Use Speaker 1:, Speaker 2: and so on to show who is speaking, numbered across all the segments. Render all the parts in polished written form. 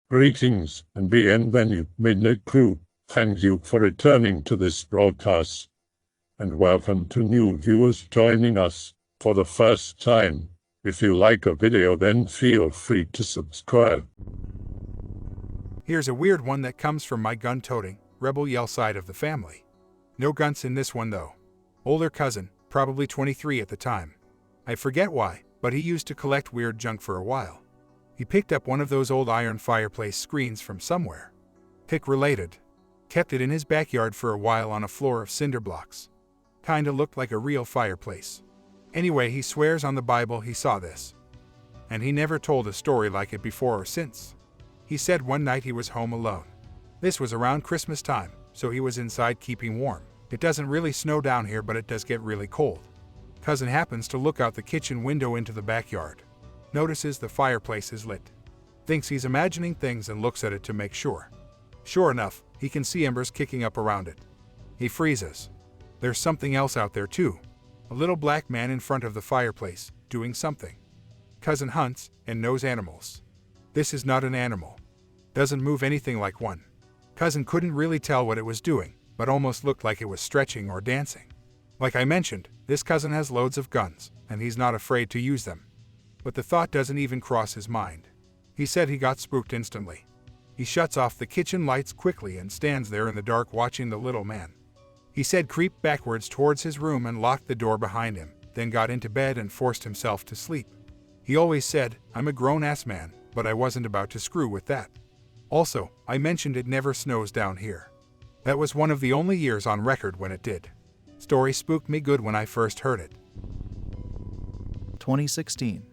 Speaker 1: Greetings and bienvenue, Midnight Crew. Thank you for returning to this broadcast. And welcome to new viewers joining us for the first time. If you like a video, then feel free to subscribe.
Speaker 2: Here's a weird one that comes from my gun-toting, rebel yell side of the family. No guns in this one though. Older cousin, probably 23 at the time. I forget why, but he used to collect weird junk for a while. He picked up one of those old iron fireplace screens from somewhere. Pick related. Kept it in his backyard for a while on a floor of cinder blocks. Kinda looked like a real fireplace. Anyway, he swears on the Bible he saw this. And he never told a story like it before or since. He said one night he was home alone. This was around Christmas time, so he was inside keeping warm. It doesn't really snow down here, but it does get really cold. Cousin happens to look out the kitchen window into the backyard. Notices the fireplace is lit. Thinks he's imagining things and looks at it to make sure. Sure enough, he can see embers kicking up around it. He freezes. There's something else out there too. A little black man in front of the fireplace, doing something. Cousin hunts and knows animals. This is not an animal. Doesn't move anything like one. Cousin couldn't really tell what it was doing, but almost looked like it was stretching or dancing. Like I mentioned, this cousin has loads of guns, and he's not afraid to use them. But the thought doesn't even cross his mind. He said he got spooked instantly. He shuts off the kitchen lights quickly and stands there in the dark watching the little man. He said creeped backwards towards his room and locked the door behind him, then got into bed and forced himself to sleep. He always said, "I'm a grown-ass man, but I wasn't about to screw with that." Also, I mentioned it never snows down here. That was one of the only years on record when it did. Story spooked me good when I first heard it.
Speaker 3: 2016.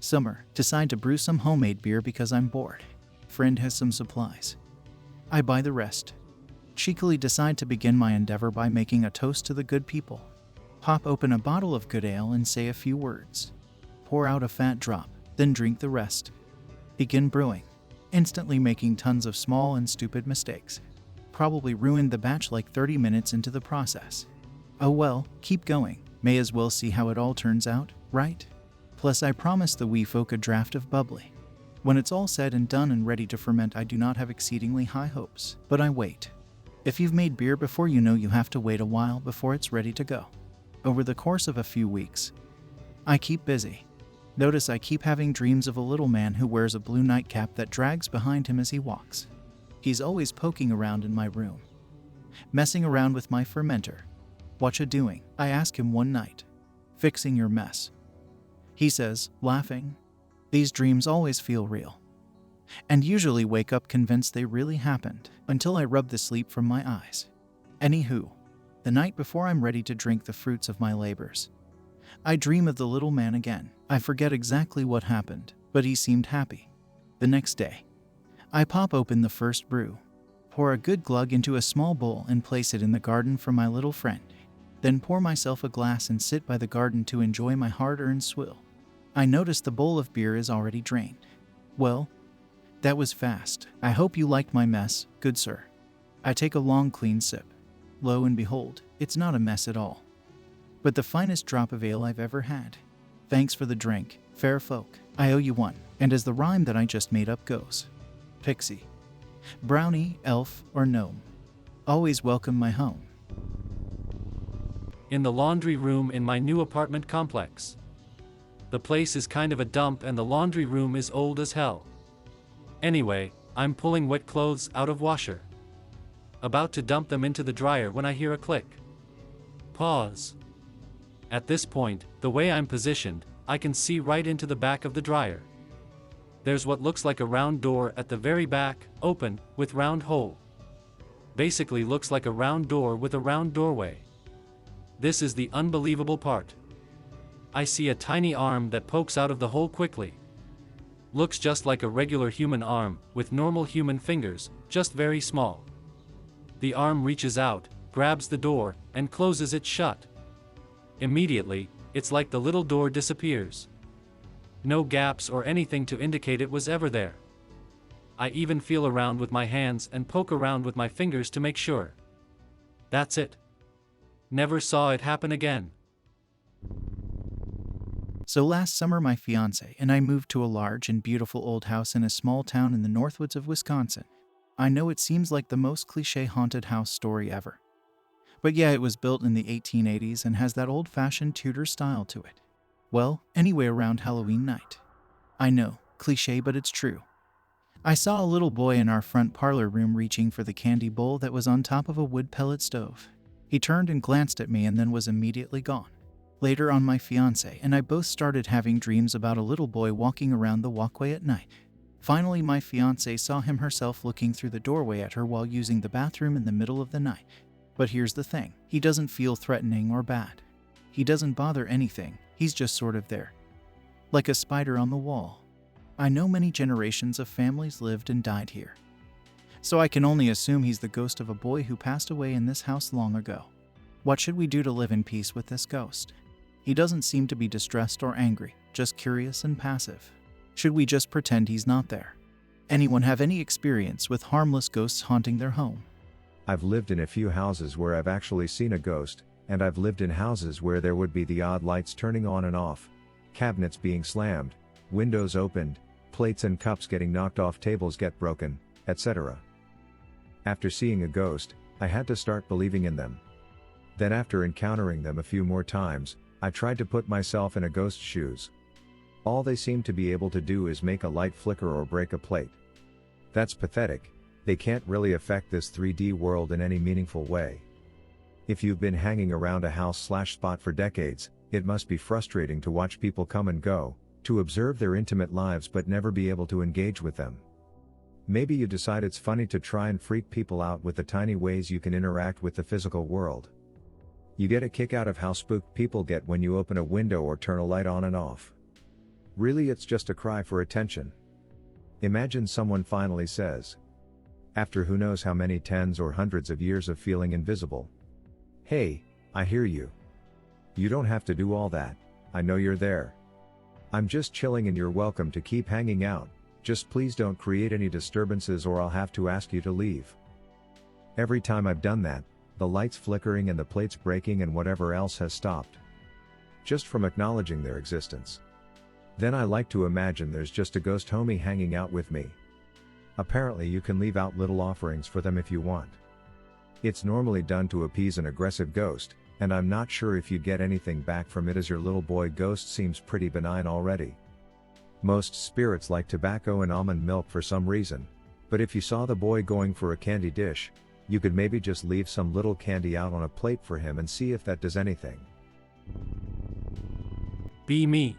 Speaker 3: Summer. Decide to brew some homemade beer because I'm bored. Friend has some supplies. I buy the rest. Cheekily decide to begin my endeavor by making a toast to the good people. Pop open a bottle of good ale and say a few words. Pour out a fat drop, then drink the rest. Begin brewing. Instantly making tons of small and stupid mistakes. Probably ruined the batch like 30 minutes into the process. Oh well, keep going. May as well see how it all turns out, right? Plus I promised the wee folk a draft of bubbly. When it's all said and done and ready to ferment, I do not have exceedingly high hopes, but I wait. If you've made beer before, you know you have to wait a while before it's ready to go. Over the course of a few weeks, I keep busy. Notice I keep having dreams of a little man who wears a blue nightcap that drags behind him as he walks. He's always poking around in my room, messing around with my fermenter. "Whatcha doing?" I ask him one night. "Fixing your mess," he says, laughing. These dreams always feel real, and usually wake up convinced they really happened, until I rub the sleep from my eyes. Anywho, the night before I'm ready to drink the fruits of my labors, I dream of the little man again. I forget exactly what happened, but he seemed happy. The next day, I pop open the first brew, pour a good glug into a small bowl and place it in the garden for my little friend. Then pour myself a glass and sit by the garden to enjoy my hard-earned swill. I notice the bowl of beer is already drained. Well, that was fast. I hope you liked my mess, good sir. I take a long clean sip. Lo and behold, it's not a mess at all, but the finest drop of ale I've ever had. Thanks for the drink, fair folk. I owe you one. And as the rhyme that I just made up goes, Pixie, Brownie, Elf, or Gnome, always welcome my home.
Speaker 4: In the laundry room in my new apartment complex. The place is kind of a dump and the laundry room is old as hell. Anyway, I'm pulling wet clothes out of washer. About to dump them into the dryer when I hear a click. Pause. At this point, the way I'm positioned, I can see right into the back of the dryer. There's what looks like a round door at the very back, open, with round hole. Basically looks like a round door with a round doorway. This is the unbelievable part. I see a tiny arm that pokes out of the hole quickly. Looks just like a regular human arm, with normal human fingers, just very small. The arm reaches out, grabs the door, and closes it shut. Immediately, it's like the little door disappears. No gaps or anything to indicate it was ever there. I even feel around with my hands and poke around with my fingers to make sure. That's it. Never saw it happen again.
Speaker 3: So last summer my fiance and I moved to a large and beautiful old house in a small town in the Northwoods of Wisconsin. I know it seems like the most cliché haunted house story ever. But yeah, it was built in the 1880s and has that old-fashioned Tudor style to it. Well, anyway, around Halloween night. I know, cliché, but it's true. I saw a little boy in our front parlor room reaching for the candy bowl that was on top of a wood pellet stove. He turned and glanced at me and then was immediately gone. Later on, my fiance and I both started having dreams about a little boy walking around the walkway at night. Finally, my fiance saw him herself looking through the doorway at her while using the bathroom in the middle of the night. But here's the thing, he doesn't feel threatening or bad. He doesn't bother anything, he's just sort of there. Like a spider on the wall. I know many generations of families lived and died here. So I can only assume he's the ghost of a boy who passed away in this house long ago. What should we do to live in peace with this ghost? He doesn't seem to be distressed or angry, just curious and passive. Should we just pretend he's not there? Anyone have any experience with harmless ghosts haunting their home?
Speaker 5: I've lived in a few houses where I've actually seen a ghost, and I've lived in houses where there would be the odd lights turning on and off, cabinets being slammed, windows opened, plates and cups getting knocked off, tables get broken, etc. After seeing a ghost, I had to start believing in them. Then after encountering them a few more times, I tried to put myself in a ghost's shoes. All they seem to be able to do is make a light flicker or break a plate. That's pathetic. They can't really affect this 3D world in any meaningful way. If you've been hanging around a house/spot for decades, it must be frustrating to watch people come and go, to observe their intimate lives but never be able to engage with them. Maybe you decide it's funny to try and freak people out with the tiny ways you can interact with the physical world. You get a kick out of how spooked people get when you open a window or turn a light on and off. Really, it's just a cry for attention. Imagine someone finally says, after who knows how many tens or hundreds of years of feeling invisible, "Hey, I hear you. You don't have to do all that, I know you're there. I'm just chilling and you're welcome to keep hanging out, just please don't create any disturbances or I'll have to ask you to leave." Every time I've done that, the lights flickering and the plates breaking and whatever else has stopped. Just from acknowledging their existence. Then I like to imagine there's just a ghost homie hanging out with me. Apparently you can leave out little offerings for them if you want. It's normally done to appease an aggressive ghost, and I'm not sure if you'd get anything back from it as your little boy ghost seems pretty benign already. Most spirits like tobacco and almond milk for some reason, but if you saw the boy going for a candy dish, you could maybe just leave some little candy out on a plate for him and see if that does anything.
Speaker 4: Be me.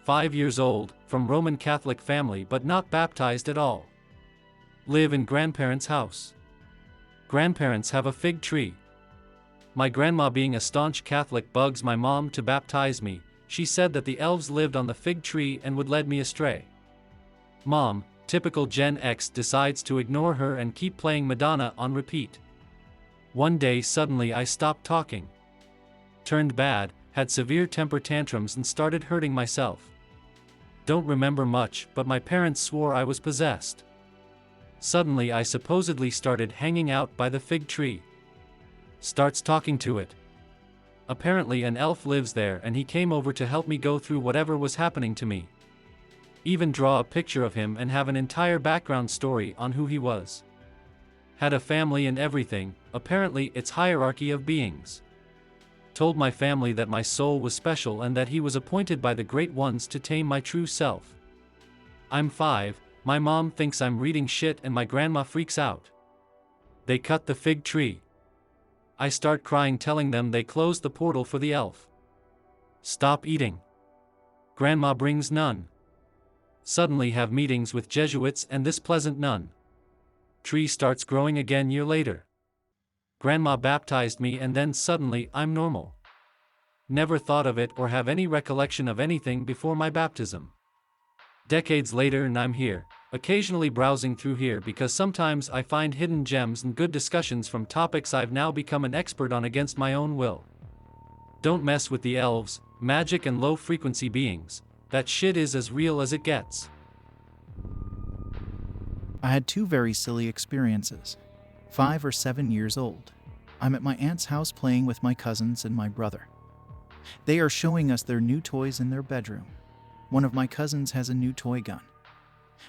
Speaker 4: 5 years old, from Roman Catholic family but not baptized at all. Live in grandparents' house. Grandparents have a fig tree. My grandma, being a staunch Catholic, bugs my mom to baptize me. She said that the elves lived on the fig tree and would lead me astray. Mom, typical Gen X, decides to ignore her and keep playing Madonna on repeat. One day suddenly I stopped talking. Turned bad, had severe temper tantrums and started hurting myself. Don't remember much, but my parents swore I was possessed. Suddenly I supposedly started hanging out by the fig tree. Starts talking to it. Apparently an elf lives there and he came over to help me go through whatever was happening to me. Even draw a picture of him and have an entire background story on who he was. Had a family and everything, apparently it's hierarchy of beings. Told my family that my soul was special and that he was appointed by the great ones to tame my true self. I'm 5, my mom thinks I'm reading shit and my grandma freaks out. They cut the fig tree. I start crying, telling them they closed the portal for the elf. Stop eating. Grandma brings none. Suddenly have meetings with Jesuits and this pleasant nun. Tree starts growing again year later. Grandma baptized me and then suddenly I'm normal. Never thought of it or have any recollection of anything before my baptism. Decades later and I'm here, occasionally browsing through here because sometimes I find hidden gems and good discussions from topics I've now become an expert on against my own will. Don't mess with the elves, magic and low-frequency beings. That shit is as real as it gets.
Speaker 3: I had 2 very silly experiences. 5 or 7 years old. I'm at my aunt's house playing with my cousins and my brother. They are showing us their new toys in their bedroom. One of my cousins has a new toy gun.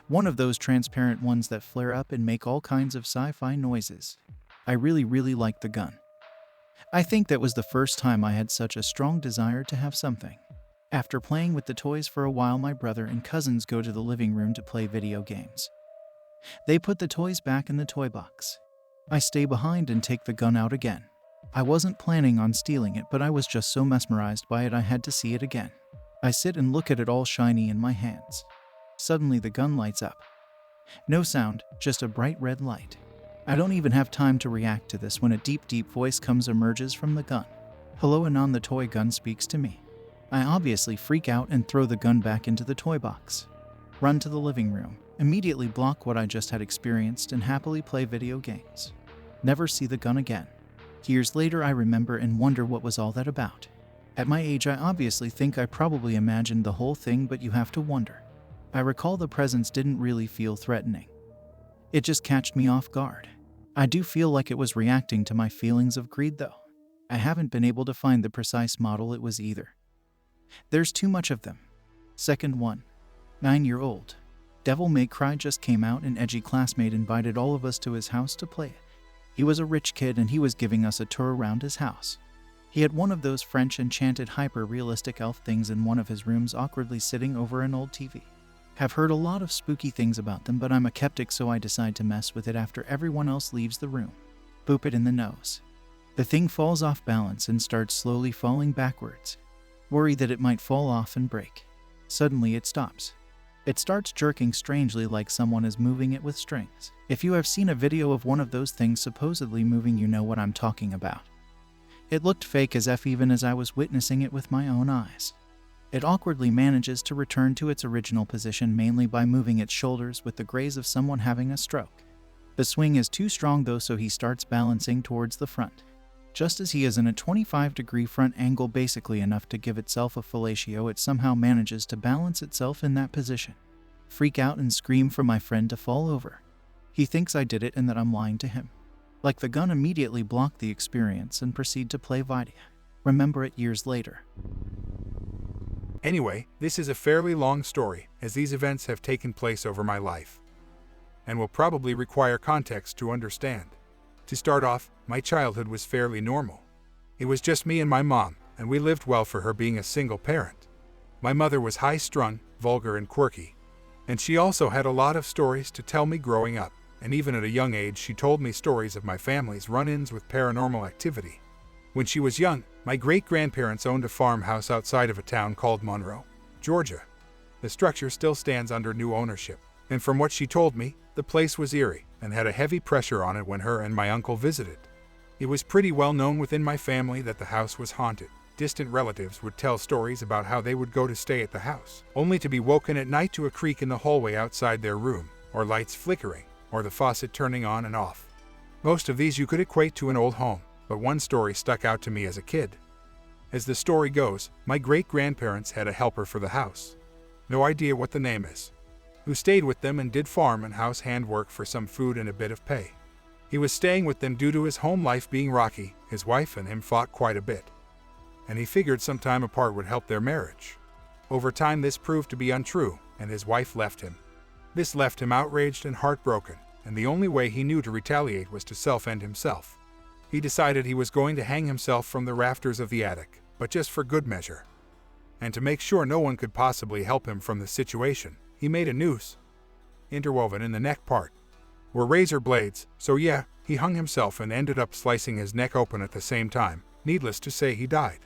Speaker 3: One of those transparent ones that flare up and make all kinds of sci-fi noises. I really like the gun. I think that was the first time I had such a strong desire to have something. After playing with the toys for a while, my brother and cousins go to the living room to play video games. They put the toys back in the toy box. I stay behind and take the gun out again. I wasn't planning on stealing it, but I was just so mesmerized by it I had to see it again. I sit and look at it all shiny in my hands. Suddenly the gun lights up. No sound, just a bright red light. I don't even have time to react to this when a deep voice emerges from the gun. Hello, Anon. The toy gun speaks to me. I obviously freak out and throw the gun back into the toy box. Run to the living room, immediately block what I just had experienced and happily play video games. Never see the gun again. Years later I remember and wonder what was all that about. At my age I obviously think I probably imagined the whole thing, but you have to wonder. I recall the presence didn't really feel threatening. It just catched me off guard. I do feel like it was reacting to my feelings of greed though. I haven't been able to find the precise model it was either. There's too much of them. Second one. 9-year-old. Devil May Cry just came out and edgy classmate invited all of us to his house to play it. He was a rich kid and he was giving us a tour around his house. He had one of those French enchanted hyper-realistic elf things in one of his rooms awkwardly sitting over an old TV. Have heard a lot of spooky things about them, but I'm a skeptic, so I decide to mess with it after everyone else leaves the room. Boop it in the nose. The thing falls off balance and starts slowly falling backwards. Worry that it might fall off and break. Suddenly it stops. It starts jerking strangely like someone is moving it with strings. If you have seen a video of one of those things supposedly moving, you know what I'm talking about. It looked fake as F even as I was witnessing it with my own eyes. It awkwardly manages to return to its original position mainly by moving its shoulders with the grace of someone having a stroke. The swing is too strong though, so he starts balancing towards the front. Just as he is in a 25-degree front angle, basically enough to give itself a fellatio, it somehow manages to balance itself in that position. Freak out and scream for my friend to fall over. He thinks I did it and that I'm lying to him. Like the gun immediately blocked the experience and proceed to play Vidia. Remember it years later.
Speaker 2: Anyway, this is a fairly long story, as these events have taken place over my life, and will probably require context to understand. To start off, my childhood was fairly normal. It was just me and my mom, and we lived well for her being a single parent. My mother was high-strung, vulgar, and quirky, and she also had a lot of stories to tell me growing up, and even at a young age she told me stories of my family's run-ins with paranormal activity. When she was young, my great-grandparents owned a farmhouse outside of a town called Monroe, Georgia. The structure still stands under new ownership, and from what she told me, the place was eerie and had a heavy pressure on it when her and my uncle visited. It was pretty well known within my family that the house was haunted. Distant relatives would tell stories about how they would go to stay at the house, only to be woken at night to a creak in the hallway outside their room, or lights flickering, or the faucet turning on and off. Most of these you could equate to an old home, but one story stuck out to me as a kid. As the story goes, my great-grandparents had a helper for the house. No idea what the name is. Who stayed with them and did farm and house handwork for some food and a bit of pay. He was staying with them due to his home life being rocky. His wife and him fought quite a bit, and he figured some time apart would help their marriage. Over time this proved to be untrue, and his wife left him. This left him outraged and heartbroken, and the only way he knew to retaliate was to self-end himself. He decided he was going to hang himself from the rafters of the attic, but just for good measure. And to make sure no one could possibly help him from the situation, he made a noose. Interwoven in the neck part were razor blades, so yeah, he hung himself and ended up slicing his neck open at the same time. Needless to say, he died.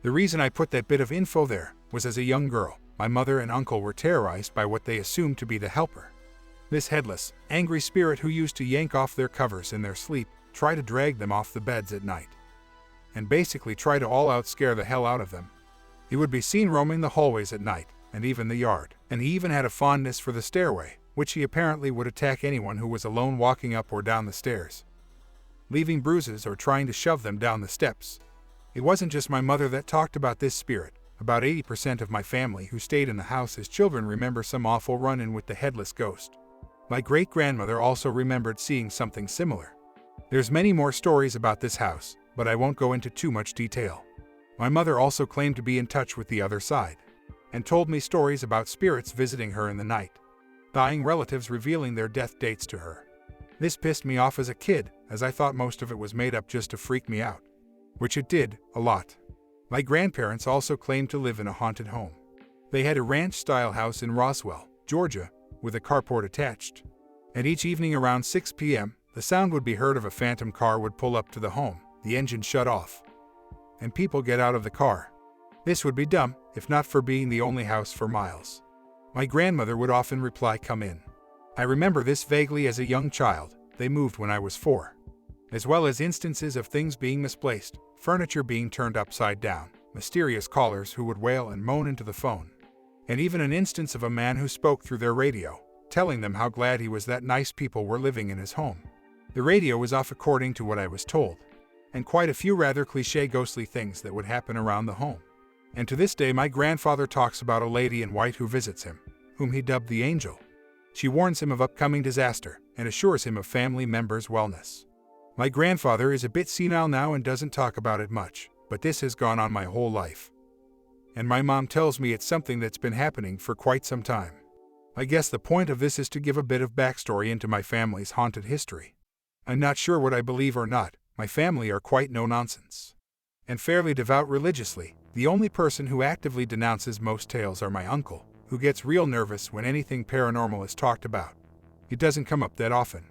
Speaker 2: The reason I put that bit of info there was as a young girl, my mother and uncle were terrorized by what they assumed to be the helper. This headless, angry spirit who used to yank off their covers in their sleep, try to drag them off the beds at night, and basically try to all-out scare the hell out of them. He would be seen roaming the hallways at night, and even the yard, and he even had a fondness for the stairway, which he apparently would attack anyone who was alone walking up or down the stairs, leaving bruises or trying to shove them down the steps. It wasn't just my mother that talked about this spirit. About 80% of my family who stayed in the house as children remember some awful run-in with the headless ghost. My great-grandmother also remembered seeing something similar. There's many more stories about this house, but I won't go into too much detail. My mother also claimed to be in touch with the other side, and told me stories about spirits visiting her in the night, dying relatives revealing their death dates to her. This pissed me off as a kid, as I thought most of it was made up just to freak me out, which it did, a lot. My grandparents also claimed to live in a haunted home. They had a ranch-style house in Roswell, Georgia, with a carport attached. And each evening around 6 p.m., the sound would be heard of a phantom car would pull up to the home, the engine shut off, and people get out of the car. This would be dumb, if not for being the only house for miles. My grandmother would often reply, "Come in." I remember this vaguely as a young child. They moved when I was 4. As well as instances of things being misplaced, furniture being turned upside down, mysterious callers who would wail and moan into the phone, and even an instance of a man who spoke through their radio, telling them how glad he was that nice people were living in his home. The radio was off according to what I was told, and quite a few rather cliché ghostly things that would happen around the home. And to this day my grandfather talks about a lady in white who visits him, whom he dubbed the Angel. She warns him of upcoming disaster and assures him of family members' wellness. My grandfather is a bit senile now and doesn't talk about it much, but this has gone on my whole life. And my mom tells me it's something that's been happening for quite some time. I guess the point of this is to give a bit of backstory into my family's haunted history. I'm not sure what I believe or not. My family are quite no-nonsense and fairly devout religiously. The only person who actively denounces most tales are my uncle, who gets real nervous when anything paranormal is talked about. It doesn't come up that often.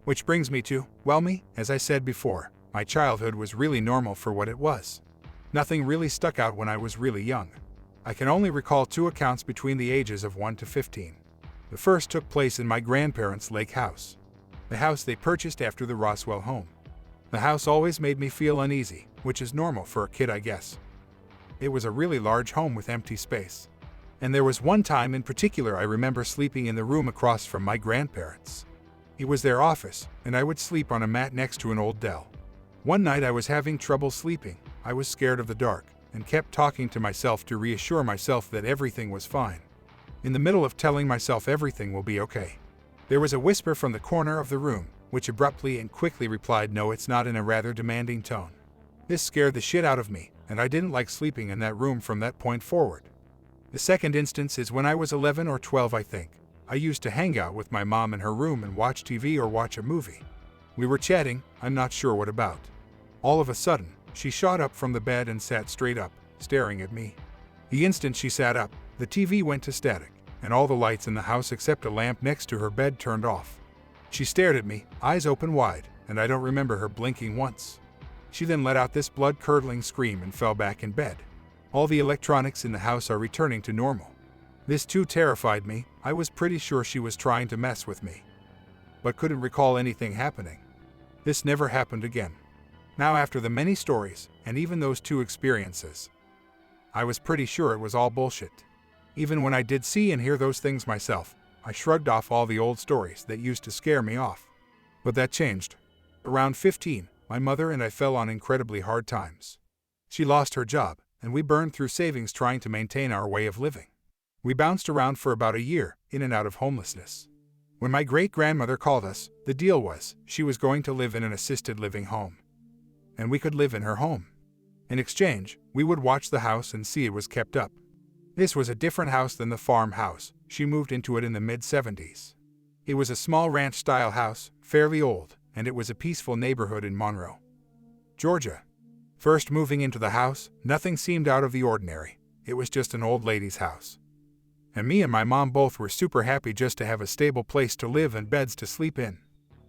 Speaker 2: Which brings me to, well, me, as I said before, my childhood was really normal for what it was. Nothing really stuck out when I was really young. I can only recall 2 accounts between the ages of 1 to 15. The first took place in my grandparents' lake house, the house they purchased after the Roswell home. The house always made me feel uneasy, which is normal for a kid, I guess. It was a really large home with empty space. And there was one time in particular I remember sleeping in the room across from my grandparents. It was their office, and I would sleep on a mat next to an old dell. One night I was having trouble sleeping. I was scared of the dark, and kept talking to myself to reassure myself that everything was fine. In the middle of telling myself everything will be okay, there was a whisper from the corner of the room, which abruptly and quickly replied, "No, it's not," in a rather demanding tone. This scared the shit out of me, and I didn't like sleeping in that room from that point forward. The second instance is when I was 11 or 12, I think. I used to hang out with my mom in her room and watch TV or watch a movie. We were chatting, I'm not sure what about. All of a sudden, she shot up from the bed and sat straight up, staring at me. The instant she sat up, the TV went to static, and all the lights in the house except a lamp next to her bed turned off. She stared at me, eyes open wide, and I don't remember her blinking once. She then let out this blood-curdling scream and fell back in bed. All the electronics in the house are returning to normal. This too terrified me. I was pretty sure she was trying to mess with me, but couldn't recall anything happening. This never happened again. Now, after the many stories, and even those 2 experiences, I was pretty sure it was all bullshit. Even when I did see and hear those things myself, I shrugged off all the old stories that used to scare me off. But that changed. Around 15, my mother and I fell on incredibly hard times. She lost her job, and we burned through savings trying to maintain our way of living. We bounced around for about a year, in and out of homelessness. When my great-grandmother called us, the deal was, she was going to live in an assisted living home, and we could live in her home. In exchange, we would watch the house and see it was kept up. This was a different house than the farmhouse. She moved into it in the mid-70s. It was a small ranch-style house, fairly old, and it was a peaceful neighborhood in Monroe, Georgia. First moving into the house, nothing seemed out of the ordinary. It was just an old lady's house. And me and my mom both were super happy just to have a stable place to live and beds to sleep in.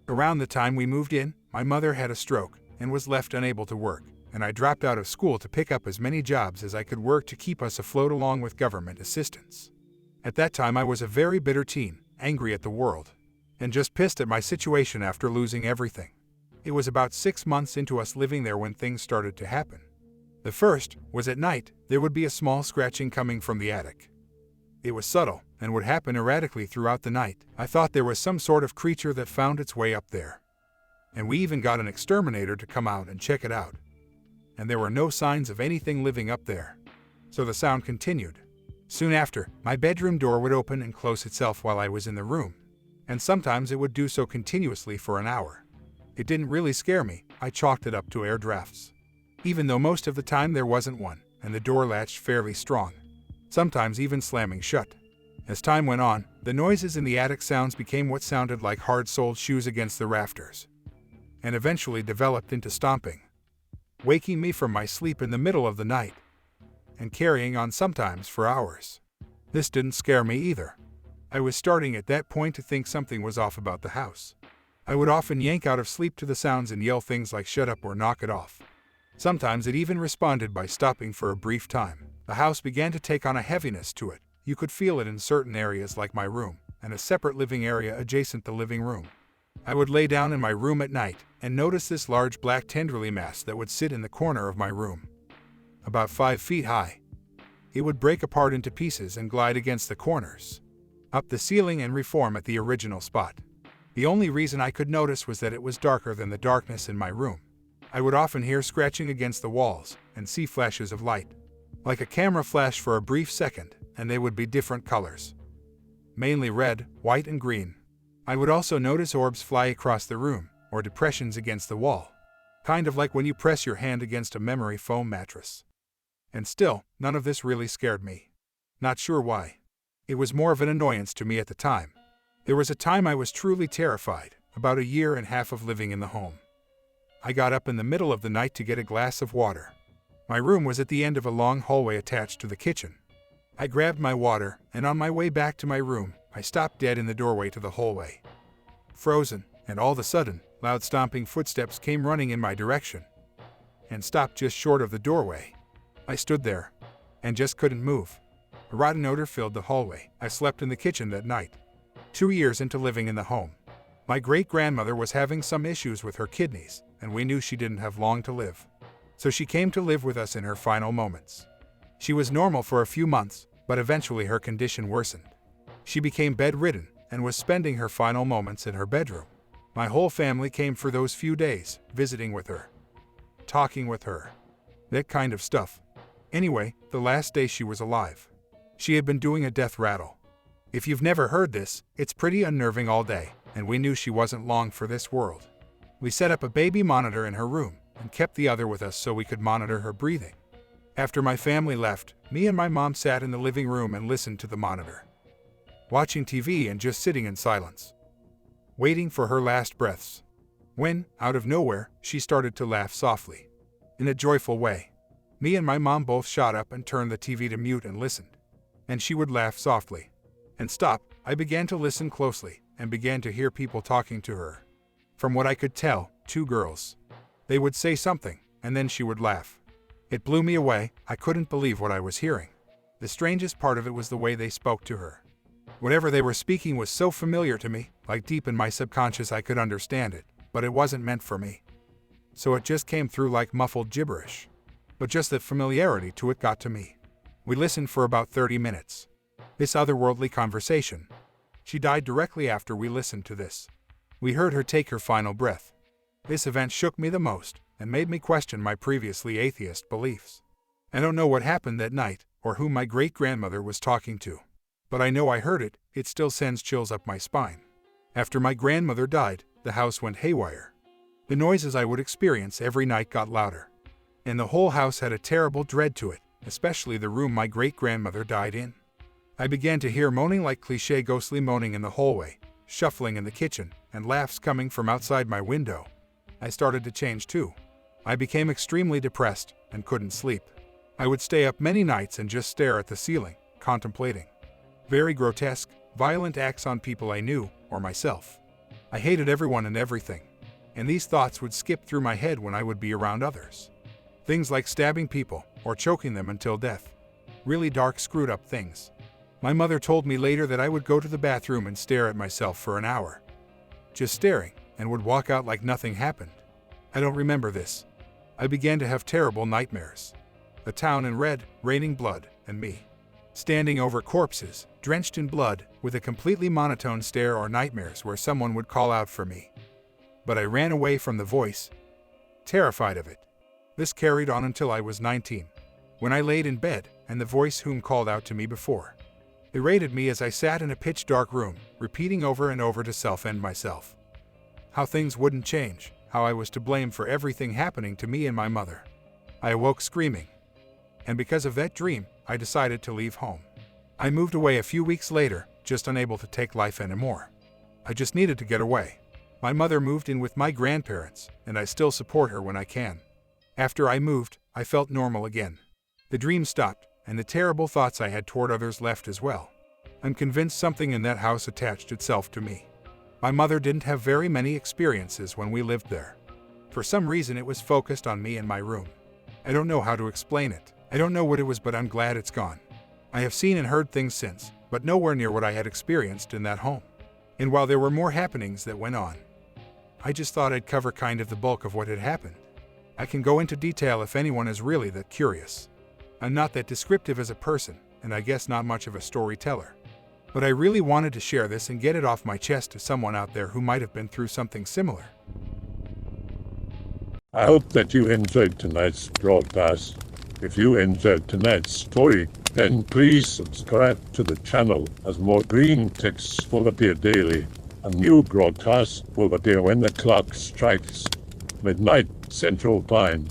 Speaker 2: Around the time we moved in, my mother had a stroke and was left unable to work, and I dropped out of school to pick up as many jobs as I could work to keep us afloat along with government assistance. At that time I was a very bitter teen, angry at the world, and just pissed at my situation after losing everything. It was about 6 months into us living there when things started to happen. The first was at night. There would be a small scratching coming from the attic. It was subtle and would happen erratically throughout the night. I thought there was some sort of creature that found its way up there, and we even got an exterminator to come out and check it out. And there were no signs of anything living up there. So the sound continued. Soon after, my bedroom door would open and close itself while I was in the room, and sometimes it would do so continuously for an hour. It didn't really scare me. I chalked it up to air drafts. Even though most of the time there wasn't one, and the door latched fairly strong, sometimes even slamming shut. As time went on, the noises in the attic sounds became what sounded like hard-soled shoes against the rafters, and eventually developed into stomping, waking me from my sleep in the middle of the night, and carrying on sometimes for hours. This didn't scare me either. I was starting at that point to think something was off about the house. I would often yank out of sleep to the sounds and yell things like "shut up" or "knock it off." Sometimes it even responded by stopping for a brief time. The house began to take on a heaviness to it. You could feel it in certain areas like my room, and a separate living area adjacent the living room. I would lay down in my room at night and notice this large black tenderly mass that would sit in the corner of my room, about 5 feet high. It would break apart into pieces and glide against the corners, up the ceiling and reform at the original spot. The only reason I could notice was that it was darker than the darkness in my room. I would often hear scratching against the walls and see flashes of light, like a camera flash for a brief second, and they would be different colors, mainly red, white, and green. I would also notice orbs fly across the room, or depressions against the wall, kind of like when you press your hand against a memory foam mattress. And still, none of this really scared me. Not sure why. It was more of an annoyance to me at the time. There was a time I was truly terrified, about 1.5 years of living in the home. I got up in the middle of the night to get a glass of water. My room was at the end of a long hallway attached to the kitchen. I grabbed my water, and on my way back to my room, I stopped dead in the doorway to the hallway, frozen, and all of a sudden, loud stomping footsteps came running in my direction, and stopped just short of the doorway. I stood there, and just couldn't move. A rotten odor filled the hallway. I slept in the kitchen that night. 2 years into living in the home, my great-grandmother was having some issues with her kidneys, and we knew she didn't have long to live. So she came to live with us in her final moments. She was normal for a few months, but eventually her condition worsened. She became bedridden and was spending her final moments in her bedroom. My whole family came for those few days, visiting with her, talking with her, that kind of stuff. Anyway, the last day she was alive, she had been doing a death rattle. If you've never heard this, it's pretty unnerving all day, and we knew she wasn't long for this world. We set up a baby monitor in her room and kept the other with us so we could monitor her breathing. After my family left, me and my mom sat in the living room and listened to the monitor, watching TV and just sitting in silence, waiting for her last breaths. When, out of nowhere, she started to laugh softly, in a joyful way. Me and my mom both shot up and turned the TV to mute and listened. And she would laugh softly and stop. I began to listen closely and began to hear people talking to her. From what I could tell, 2 girls. They would say something, and then she would laugh. It blew me away. I couldn't believe what I was hearing. The strangest part of it was the way they spoke to her. Whatever they were speaking was so familiar to me, like deep in my subconscious I could understand it, but it wasn't meant for me. So it just came through like muffled gibberish. But just the familiarity to it got to me. We listened for about 30 minutes. This otherworldly conversation. She died directly after we listened to this. We heard her take her final breath. This event shook me the most and made me question my previously atheist beliefs. I don't know what happened that night or who my great-grandmother was talking to, but I know I heard it. It still sends chills up my spine. After my grandmother died, the house went haywire. The noises I would experience every night got louder, and the whole house had a terrible dread to it, especially the room my great-grandmother died in. I began to hear moaning like cliché ghostly moaning in the hallway, shuffling in the kitchen, and laughs coming from outside my window. I started to change too. I became extremely depressed and couldn't sleep. I would stay up many nights and just stare at the ceiling, contemplating very grotesque, violent acts on people I knew or myself. I hated everyone and everything, and these thoughts would skip through my head when I would be around others. Things like stabbing people or choking them until death. Really dark, screwed up things. My mother told me later that I would go to the bathroom and stare at myself for an hour, just staring, and would walk out like nothing happened. I don't remember this. I began to have terrible nightmares. A town in red, raining blood, and me standing over corpses, drenched in blood, with a completely monotone stare, or nightmares where someone would call out for me. But I ran away from the voice, terrified of it. This carried on until I was 19, when I laid in bed, and the voice whom called out to me before berated me as I sat in a pitch-dark room, repeating over and over to self and myself how things wouldn't change, how I was to blame for everything happening to me and my mother. I awoke screaming, And because of that dream, I decided to leave home. I moved away a few weeks later, just unable to take life anymore. I just needed to get away. My mother moved in with my grandparents, and I still support her when I can. After I moved, I felt normal again. The dream stopped, and the terrible thoughts I had toward others left as well. I'm convinced something in that house attached itself to me. My mother didn't have very many experiences when we lived there. For some reason it was focused on me and my room. I don't know how to explain it. I don't know what it was, but I'm glad it's gone. I have seen and heard things since, but nowhere near what I had experienced in that home. And while there were more happenings that went on, I just thought I'd cover kind of the bulk of what had happened. I can go into detail if anyone is really that curious. I'm not that descriptive as a person, and I guess not much of a storyteller. But I really wanted to share this and get it off my chest to someone out there who might have been through something similar.
Speaker 1: I hope that you enjoyed tonight's broadcast. If you enjoyed tonight's story, then please subscribe to the channel as more green texts will appear daily. A new broadcast will appear when the clock strikes midnight Central Time.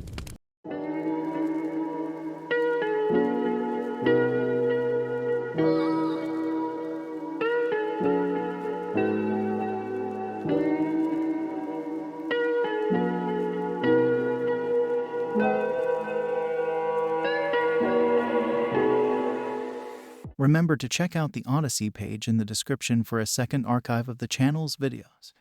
Speaker 3: Remember to check out the Odyssey page in the description for a second archive of the channel's videos.